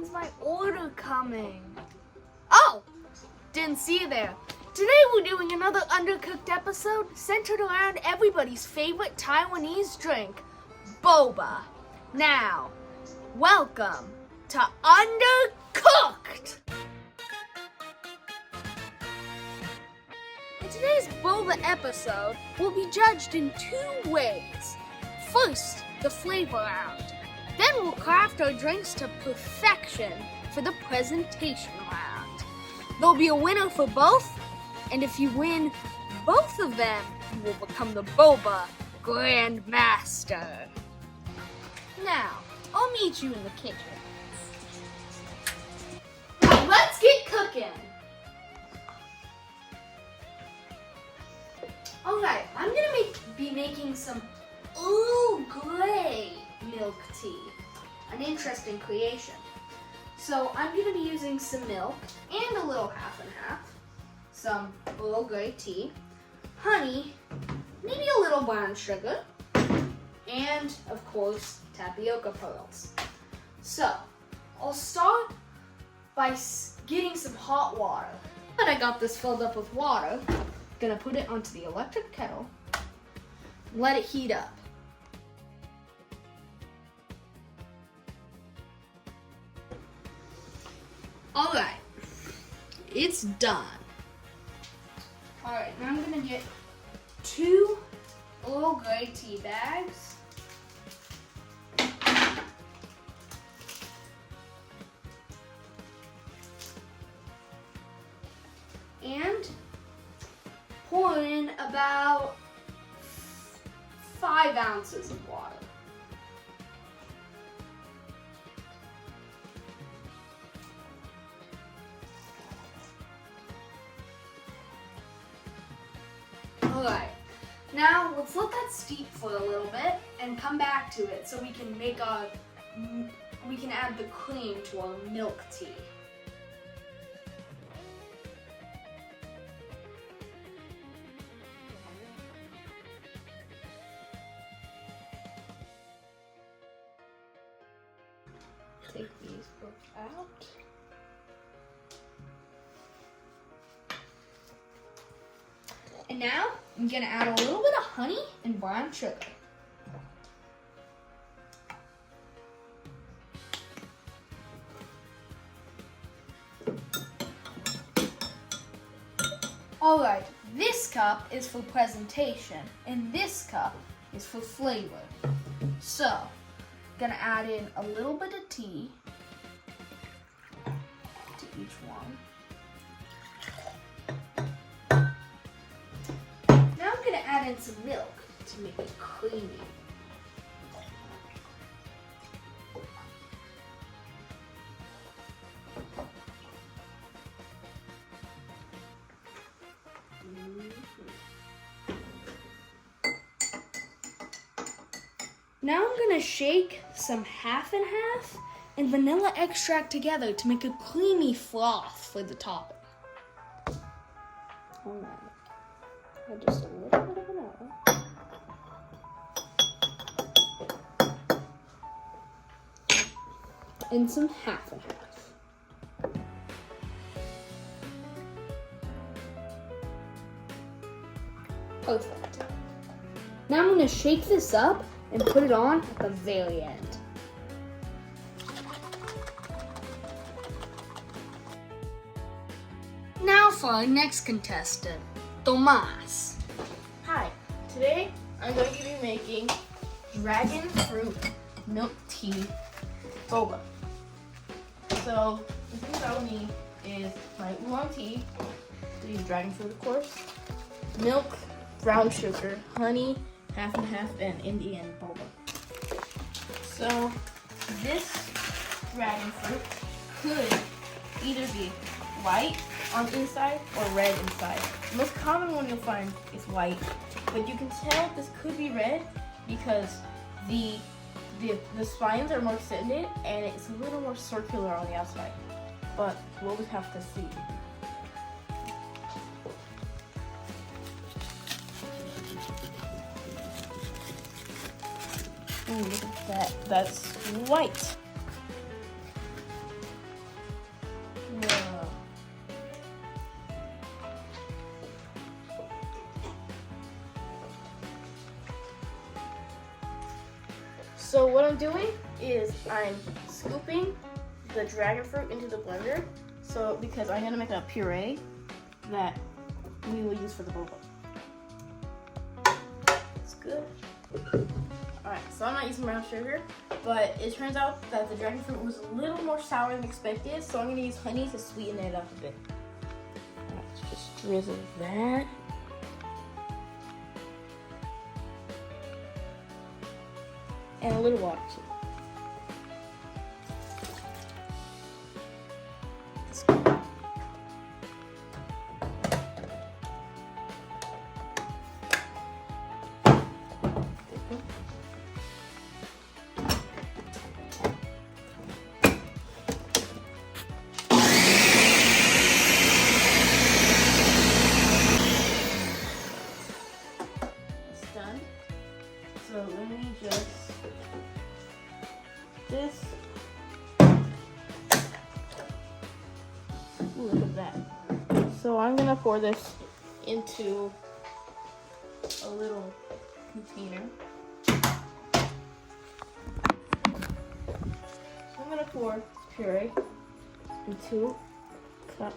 when's my order coming? Oh, didn't see you there. Today we're doing another UnderCooked episode centered around everybody's favorite Taiwanese drink, Boba. Now, welcome to UnderCooked! In today's Boba episode, we'll be judged in two ways. First, the flavor round. Then we'll craft our drinks to perfection for the presentation round. There'll be a winner for both, and if you win both of them, you will become the Boba Grandmaster. Now, I'll meet you in the kitchen. Now let's get cooking. Alright, I'm gonna be making some Earl Grey milk tea. An interesting creation. So I'm gonna be using some milk and a little half and half. Some Earl Grey tea, honey, maybe a little brown sugar, and of course tapioca pearls. So I'll start by getting some hot water. But I got this filled up with water. Gonna put it onto the electric kettle, let it heat up. Alright, it's done. Alright, now I'm gonna get 2 Earl Grey tea bags. And pour in about 5 ounces of water. Alright, now let's let that steep for a little bit and come back to it so we can add the cream to our milk tea. Take these both out. And now I'm gonna add a little bit of honey and brown sugar. Alright, this cup is for presentation and this cup is for flavor. So, gonna add in a little bit of tea to each one. Now I'm gonna add in some milk to make it creamy. Now I'm gonna shake some half and half and vanilla extract together to make a creamy froth for the topping. Alright, add just a little bit of vanilla. And some half and half. Perfect. Now I'm gonna shake this up and put it on at the very end. Now for our next contestant, Tomas. Hi, today I'm going to be making dragon fruit milk tea boba. So the things I will need is my oolong tea, to use dragon fruit of course, milk, brown sugar, honey, half and half, and Indian boba. So this dragon fruit could either be white on the inside or red inside. The most common one you'll find is white, but you can tell this could be red because the spines are more extended and it's a little more circular on the outside. But we'll just have to see. Ooh, look at that. That's white. doing is I'm scooping the dragon fruit into the blender. So because I'm gonna make a puree that we will use for the boba. It's good. Alright, so I'm not using brown sugar, but it turns out that the dragon fruit was a little more sour than expected, so I'm gonna use honey to sweeten it up a bit. Alright, let's just drizzle that. And a little water too. Done. So let me just this. Ooh, look at that. So I'm gonna pour this into a little container. So I'm gonna pour puree into a cup.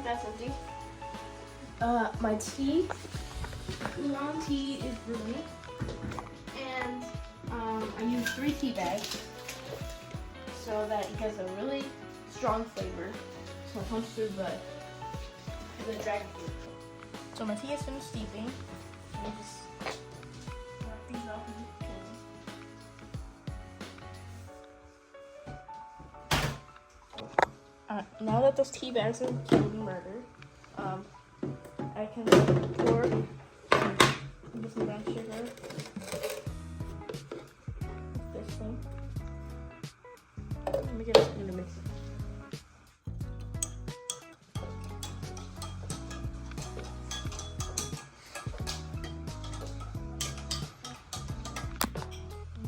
That's empty. My tea, oolong tea is brewing, and I use 3 tea bags so that it gets a really strong flavor. So it comes through the dragon fruit. So my tea is finished steeping. Let me just knock these off and now that those tea bags are killed and murdered, I can pour some brown sugar. This thing. Let me get a spoon to mix it.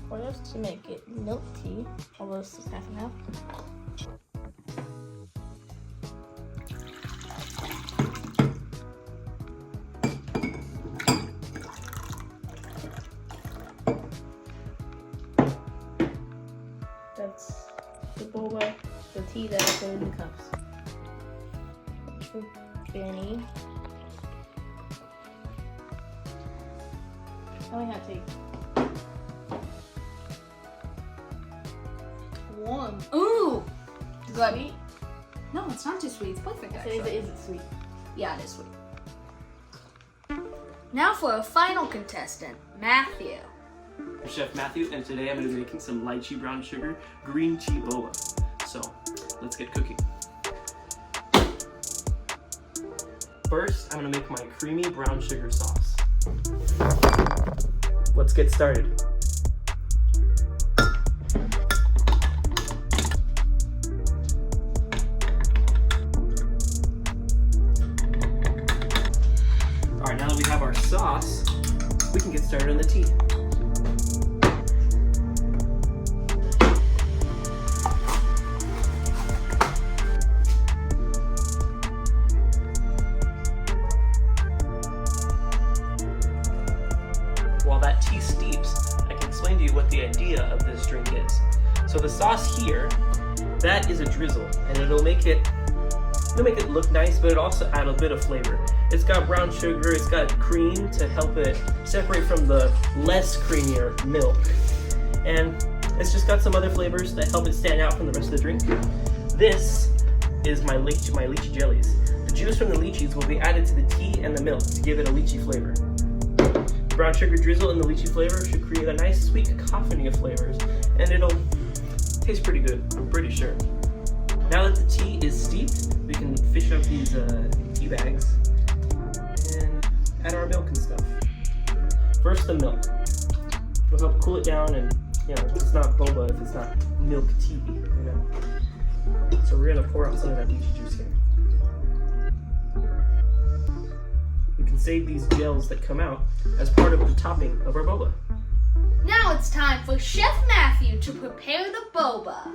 Pour this to make it milk tea, although this is half and half. That's the boba, the tea that I put in the cups. For Benny. I only have tea. Warm. Ooh! Is that Sweet? No, it's not too sweet. It's perfect, actually. Is it sweet? Yeah, it is sweet. Now for a final contestant, Matthew. I'm Chef Matthew, and today I'm going to be making some lychee brown sugar green tea boba. So, let's get cooking. First, I'm going to make my creamy brown sugar sauce. Let's get started. Alright, now that we have our sauce, we can get started on the tea. While that tea steeps, I can explain to you what the idea of this drink is. So the sauce here, that is a drizzle, and it'll make it look nice, but it also add a bit of flavor. It's got brown sugar, it's got cream to help it separate from the less creamier milk, and it's just got some other flavors that help it stand out from the rest of the drink. This is my lychee jellies. The juice from the lychees will be added to the tea and the milk to give it a lychee flavor. Brown sugar drizzle and the lychee flavor should create a nice sweet cacophony of flavors, and it'll taste pretty good, I'm pretty sure. Now that the tea is steeped, we can fish up these tea bags and add our milk and stuff. First, the milk. It'll help cool it down, and it's not boba if it's not milk tea, So we're gonna pour out some of that lychee juice here. save these gels that come out as part of the topping of our boba. Now it's time for Chef Matthew to prepare the boba.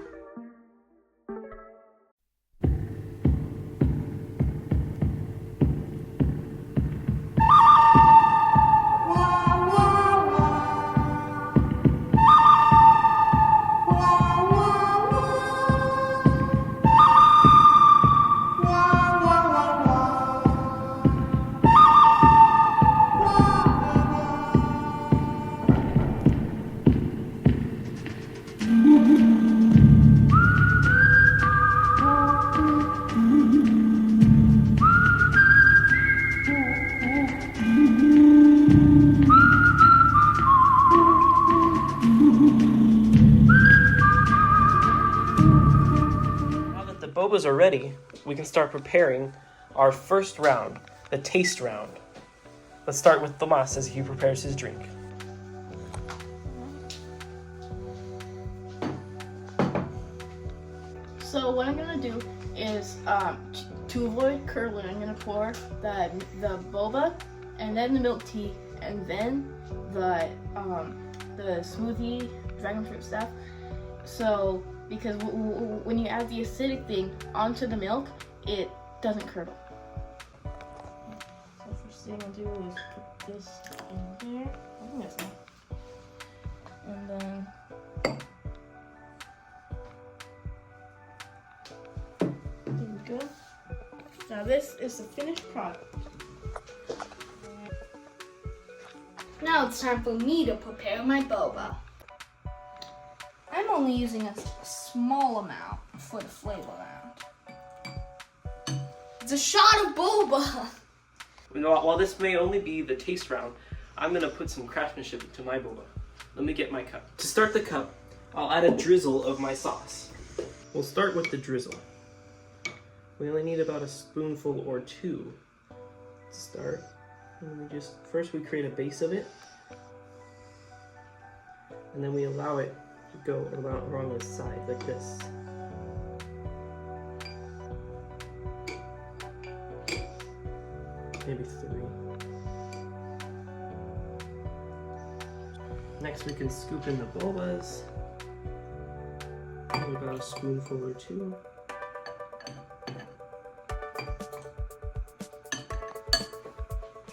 Bobas are ready, we can start preparing our first round, the taste round. Let's start with Tomas as he prepares his drink. So what I'm gonna do is, to avoid curdling, I'm gonna pour the boba, and then the milk tea, and then the smoothie dragon fruit stuff. So because when you add the acidic thing onto the milk, it doesn't curdle. So first thing I'll do is put this in here. I think that's enough. And then there we go. Now this is the finished product. Now it's time for me to prepare my boba. I'm only using a small amount for the flavor round. It's a shot of boba! While this may only be the taste round, I'm going to put some craftsmanship into my boba. Let me get my cup. To start the cup, I'll add a drizzle of my sauce. We'll start with the drizzle. We only need about a spoonful or two to start. And first we create a base of it, and then we allow it to go along the side like this. Maybe 3. Next we can scoop in the bobas. Maybe about a spoonful or 2.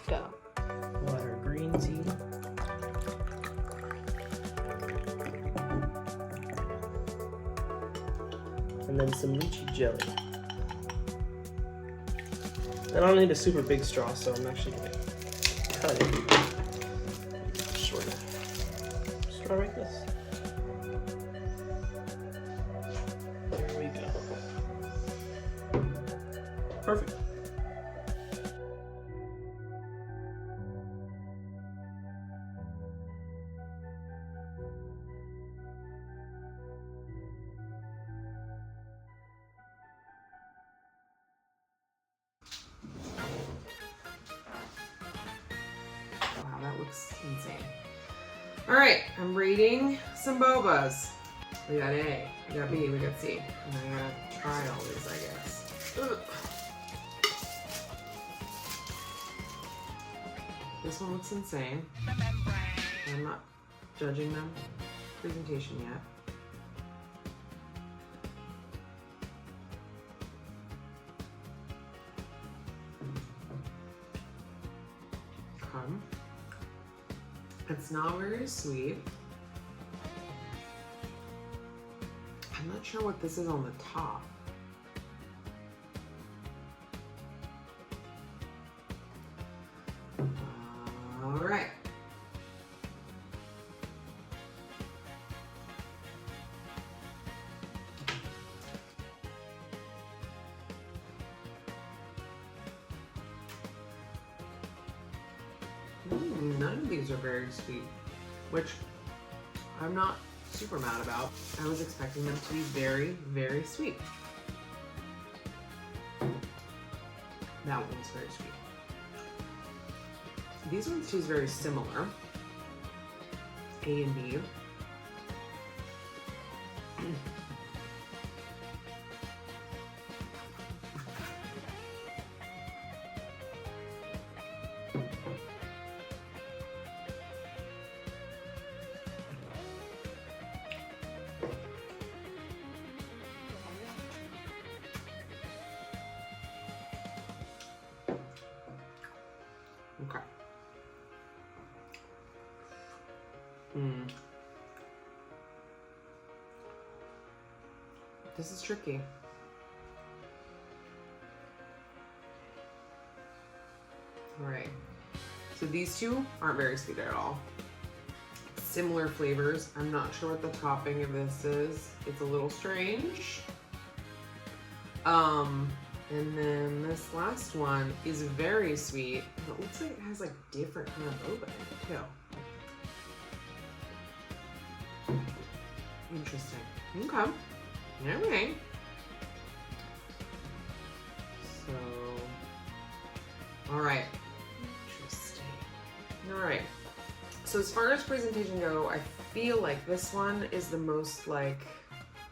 Go. We'll add our green tea. And then some lychee jelly. I don't need a super big straw, so I'm actually going to cut it short. Straw like this. There we go. Perfect. Wow, that looks insane. All right, I'm reading some bobas. We got A, we got B, we got C. And I gotta try all these, I guess. Ugh. This one looks insane. I'm not judging them presentation yet. It's not very sweet. I'm not sure what this is on the top. All right. None of these are very sweet, which I'm not super mad about. I was expecting them to be very, very sweet. That one's very sweet. These ones taste very similar. A and B. Okay. Hmm. This is tricky. All right. So these two aren't very sweet at all. Similar flavors. I'm not sure what the topping of this is. It's a little strange. And then this last one is very sweet. And it looks like it has like different kind of boba in it too. Interesting. Okay. All right. So, all right. Interesting. All right. So as far as presentation go, I feel like this one is the most like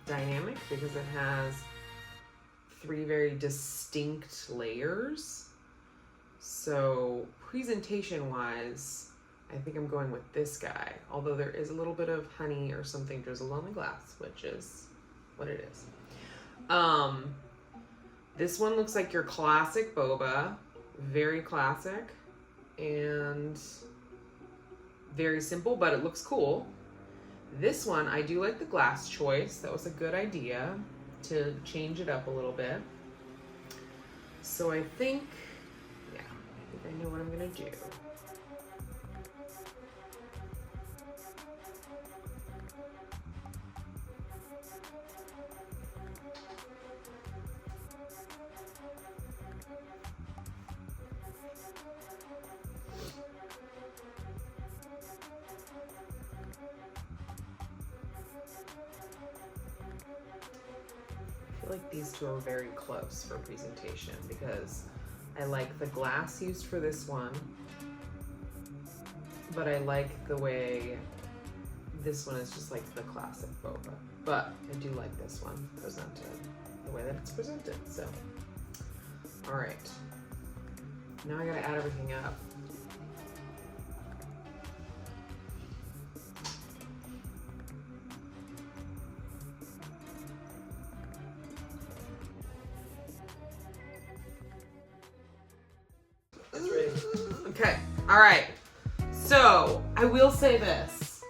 dynamic because it has 3 very distinct layers. So presentation wise, I think I'm going with this guy, although there is a little bit of honey or something drizzled on the glass, which is what it is. This one looks like your classic boba, very classic and very simple, but it looks cool. This one, I do like the glass choice. That was a good idea to change it up a little bit. So I think, yeah, I think I know what I'm gonna do. I feel like these two are very close for presentation because I like the glass used for this one, but I like the way this one is just like the classic boba. But I do like this one presented, the way that it's presented. So, all right. Now I gotta add everything up. Okay, all right. So I will say this.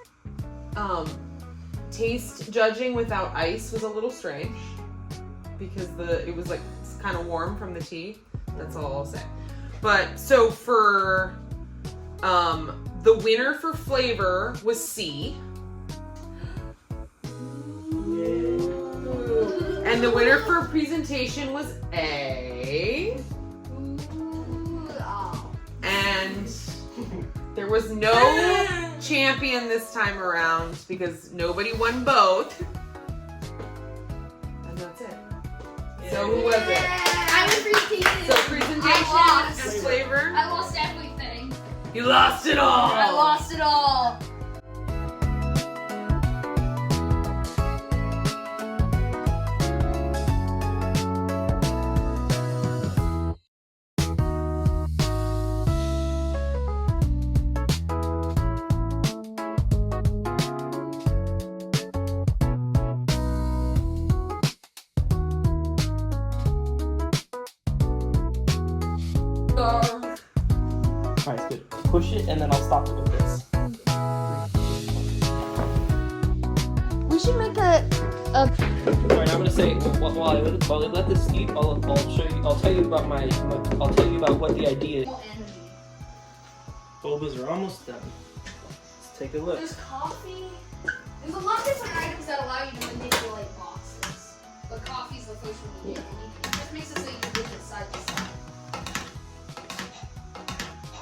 Taste judging without ice was a little strange because it was like kind of warm from the tea. That's all I'll say. But so for the winner for flavor was C. And the winner for presentation was A. And there was no champion this time around because nobody won both. And that's it. So who was it? I was presentation. So presentation and flavor. I lost everything. You lost it all! I lost it all. Alright, good. Push it and then I'll stop it with this. We should make a. Alright, I'm gonna say while I let this steep, I'll show you. I'll tell you about what the idea is. Bobas are almost done. Let's take a look. There's coffee. There's a lot of different items that allow you to manipulate boxes, but coffee's the first one you need. It just makes it so you can push it side to side.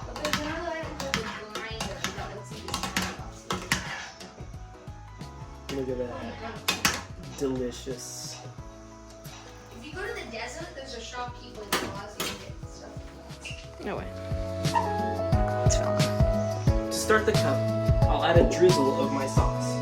But there's another item called the grinder that lets you just grind boxes. Look at that. Delicious. If you go to the desert, there's a shopkeeper that allows you to get stuff like that. No way. To start the cup, I'll add a drizzle of my sauce.